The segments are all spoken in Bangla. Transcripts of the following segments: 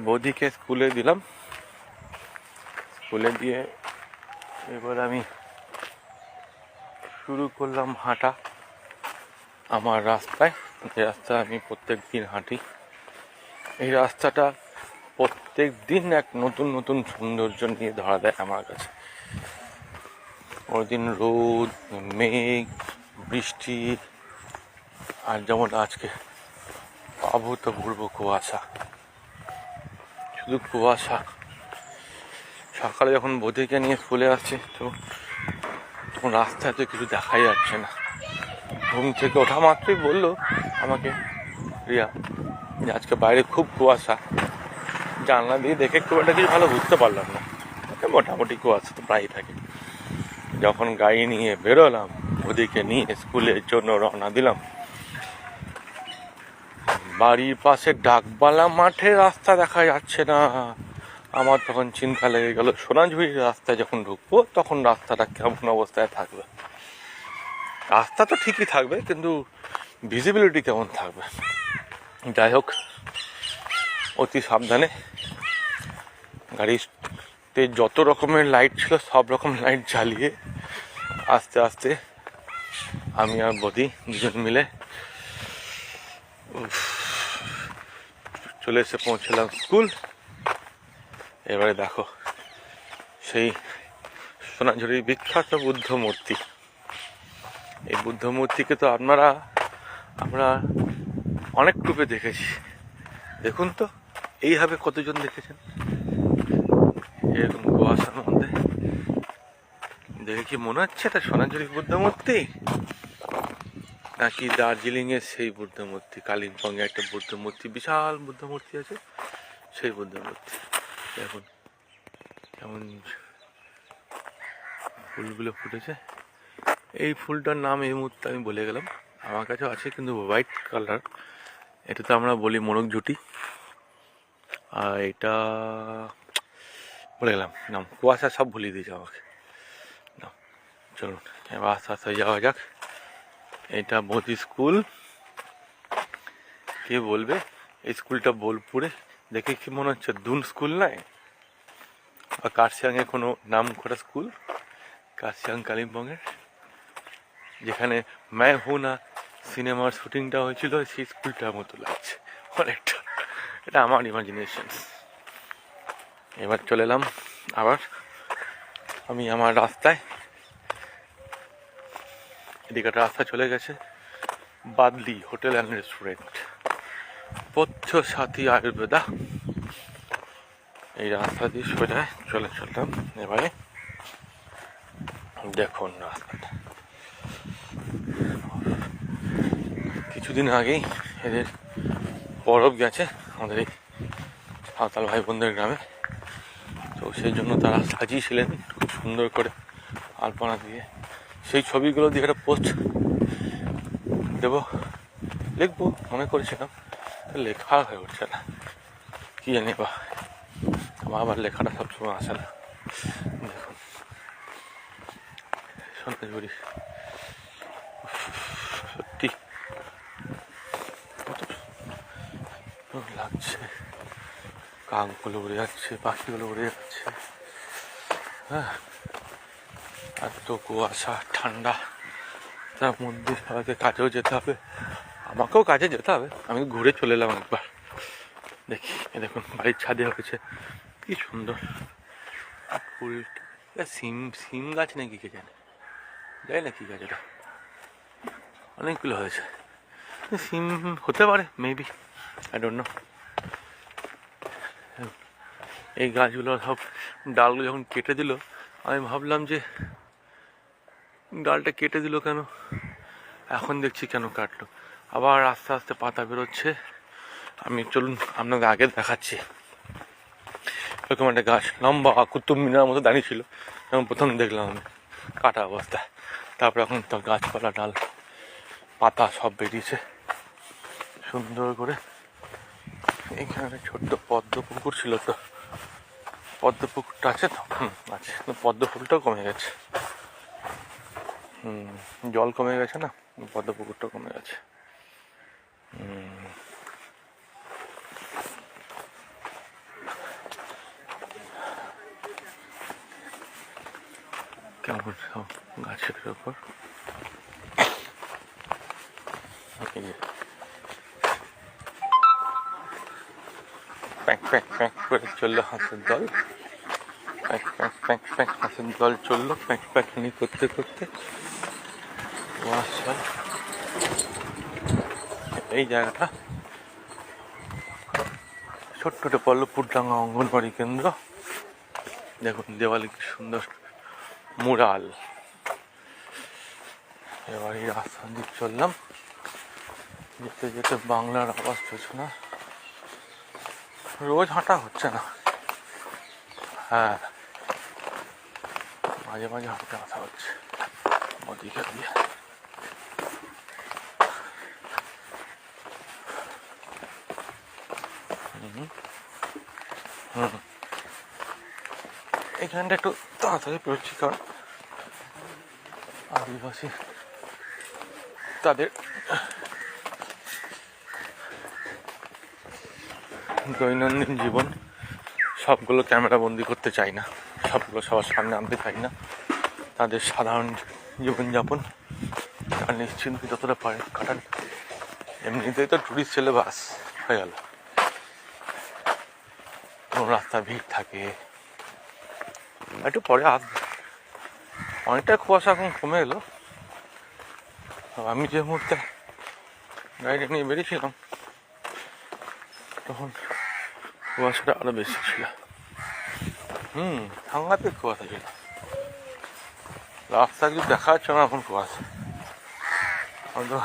বৌদিকে স্কুলে দিলাম, স্কুলে দিয়ে এবার আমি শুরু করলাম হাঁটা আমার রাস্তায়, যে রাস্তা আমি প্রত্যেক দিন হাঁটি। এই রাস্তাটা প্রত্যেক দিন এক নতুন নতুন সৌন্দর্য নিয়ে ধরা দেয় আমার কাছে। ওই দিন রোদ, মেঘ, বৃষ্টি, আর যেমন আজকে অভূতপূর্ব কুয়াশা, শুধু কুয়াশা। সকালে যখন বৌদিকে নিয়ে স্কুলে আসছে তো তখন রাস্তায় তো কিছু দেখাই যাচ্ছে না। ঘুম থেকে ওঠা মাত্রই বললো আমাকে রিয়া যে আজকে বাইরে খুব কুয়াশা। জানলা দিয়ে দেখে খুব একটা কিছু ভালো বুঝতে পারলাম না, মোটামুটি কুয়াশা তো প্রায়ই থাকে। যখন গাড়ি নিয়ে বেরোলাম, ওদিকে নিয়ে স্কুলের জন্য রওনা দিলাম, বাড়ির পাশে ডাকবালা মাঠে রাস্তা দেখা যাচ্ছে না। আমার তখন চিন্তা লেগে গেল, সোনাঝুরির রাস্তায় যখন ঢুকবো তখন রাস্তাটা কেমন অবস্থায় থাকবে। রাস্তা তো ঠিকই থাকবে, কিন্তু ভিজিবিলিটি কেমন থাকবে। যাই হোক, অতি সাবধানে গাড়িতে যত রকমের লাইট ছিল সব রকম লাইট জ্বালিয়ে আস্তে আস্তে আমি আর বৌদি দুজন মিলে চলে এসে পৌঁছলাম স্কুল। এবারে দেখো সেই সোনাঝুরির বিখ্যাত বুদ্ধ মূর্তি। এই বুদ্ধ মূর্তিকে তো আমরা অনেক রূপে দেখেছি। দেখুন তো এইভাবে কতজন দেখেছেন এরকম কুয়াশার মধ্যে? দেখে কি মনে হচ্ছে এটা সোনাঝুরির বুদ্ধ মূর্তি, নাকি দার্জিলিং এর সেই বুদ্ধ মূর্তি? কালিম্পংয়ে একটা বুদ্ধ মূর্তি, বিশাল বুদ্ধ মূর্তি আছে, সেই বুদ্ধ মূর্তি। দেখুন কেমন ফুলগুলো ফুটেছে। এই ফুলটার নাম এই মুহূর্তে আমি বলে গেলাম, আমার কাছেও আছে, কিন্তু হোয়াইট কালার। এটা তো আমরা বলি মোরগ ঝুটি, আর এটা বলে গেলাম নাম, কুয়াশা সব ভুলিয়ে দিয়েছে আমাকে। চলুন এবার আস্তে আস্তে যাওয়া যাক। এটা বৌদি স্কুল। কে বলবে এই স্কুলটা বোলপুরে? দেখে কি মনে হচ্ছে দুন স্কুল নয়, বা কার্শিয়াংয়ে কোনো নাম করা স্কুল, কার্শিয়াং কালিম্পংয়ের, যেখানে ম্যায় হু না সিনেমার শুটিংটা হয়েছিল, সেই স্কুলটার মতো লাগছে অনেকটা। এটা আমার ইমাজিনেশন। এবার চলে এলাম আবার আমি আমার রাস্তায়। এদিকে রাস্তা চলে গেছে বাদলি হোটেল অ্যান্ড রেস্টুরেন্ট, পথ্য সাথী আয়ুর্বেদা। এই রাস্তা দিয়ে সোজা চললাম। এবারে দেখুন রাস্তাটা, কিছুদিন আগেই এদের পরব গেছে আমাদের এই সাঁওতাল ভাই বোনদের গ্রামে, তো সেই জন্য তারা সাজিয়েছিলেন খুব সুন্দর করে আলপনা দিয়ে। সেই ছবিগুলো দিয়ে একটা পোস্ট দেবো, লিখবো মনে করেছিলাম, লেখা হয়ে উঠছে না, কি জানি বা আমার আবার লেখাটা সবসময় আসে না। দেখুন সোনাঝুরি সত্যি কত লাগছে, কাকগুলো উড়ে যাচ্ছে, পাখিগুলো উড়ে যাচ্ছে। হ্যাঁ, এত কুয়াশা, ঠান্ডা, তার মধ্যে সবাইকে কাজেও যেতে হবে, আমাকেও কাজে যেতে হবে। আমি ঘুরে চলে এলাম একবার, দেখি দেখুন বাড়ির ছাদে হয়েছে কি সুন্দর ফুল। সিম গাছ নাকি কে জানে, যাই না কি গাছ, এটা অনেকগুলো হয়েছে। সিম হতে পারে, মেবি, আই ডোন্ট নো। এই গাছগুলো সব ডালগুলো যখন কেটে দিল, আমি ভাবলাম যে ডালটা কেটে দিল কেন, এখন দেখছি কেন কাটলো। আবার আস্তে আস্তে পাতা বেরোচ্ছে। আমি চলুন আপনাদের আগে দেখাচ্ছি। এরকম একটা গাছ লম্বা কুতুব মিনার মতো দাঁড়িয়ে ছিল যখন প্রথম দেখলাম আমি, কাটা অবস্থায়। তারপর এখন তো গাছপালা, ডাল পাতা সব বেরিয়েছে সুন্দর করে। এখানে ছোট্ট পদ্ম পুকুর ছিল, তো পদ্ম পুকুরটা আছে তো, আছে, পদ্ম ফুলটাও কমে গেছে। জল কমে গেছে না, পদ্ম পুকুরটাও কমে গেছে। কেমন সব গাছের ওপর প্যাক প্যাক প্যাক করে চললো হাঁসের দল। প্যাক প্যাক প্যাক প্যাক হাঁসের দল চললো প্যাক প্যাকনি করতে করতে। এই জায়গাটা ছোট্ট পল্লবপুরডাঙ্গা অঙ্গনবাড়ি কেন্দ্র। দেখুন দেওয়ালে কি সুন্দর মুরাল। এবার এই রাস্তা দিয়ে চললাম, যেতে যেতে বাংলার আওয়াজ পেছনা। রোজ হাঁটা হচ্ছে না, হ্যাঁ মাঝে মাঝে হাঁটতে আসা হচ্ছে ওদিকে দিয়ে। এখানটা একটু তাড়াতাড়ি পেরোচ্ছি কারণ আদিবাসী তাদের দৈনন্দিন জীবন সবগুলো ক্যামেরা বন্দি করতে চাই না, সবগুলো সবার সামনে আনতে চাই না। তাদের সাধারণ জীবনযাপন আর নিশ্চিন্ত যতটা পারে কাটান। এমনিতেই তো টুরিস্ট ছেলে বাস হয়ে গেল, কোনো রাস্তা ভিড় থাকে। একটু পরে আসবে, অনেকটা কুয়াশা এখন কমে এলো। আমি যে মুহূর্তে গাড়িটা নিয়ে বেরিয়েছিলাম তখন কুয়াশাটা আরো বেশি ছিল। সাংঘাতিক কুয়াশা ছিল, রাস্তা কিছু দেখা যাচ্ছে না এখন কুয়াশা। হয়তো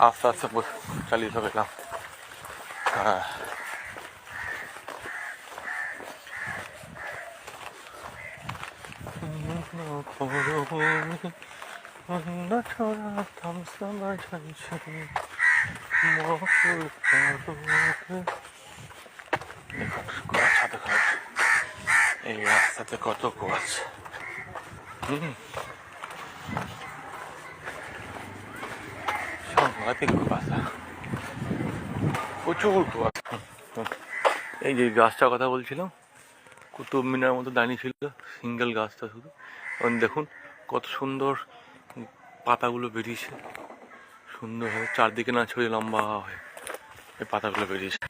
আস্তে আস্তে চালিয়ে তো গেলাম। হ্যাঁ এই রাস্তাতে কত কুয়াশা। সাংঘাতিক কুয়াশা, প্রচুর কুয়াশা। এই যে গাছটার কথা বলছিলাম, কুতুব মিনার মতো দাঁড়িয়ে ছিল, সিঙ্গেল গাছটা শুধু। এবং দেখুন কত সুন্দর পাতাগুলো বেরিয়েছে, সুন্দর হয়ে চারদিকে না ছড়িয়ে লম্বা হয়ে এই পাতাগুলো বেরিয়েছে।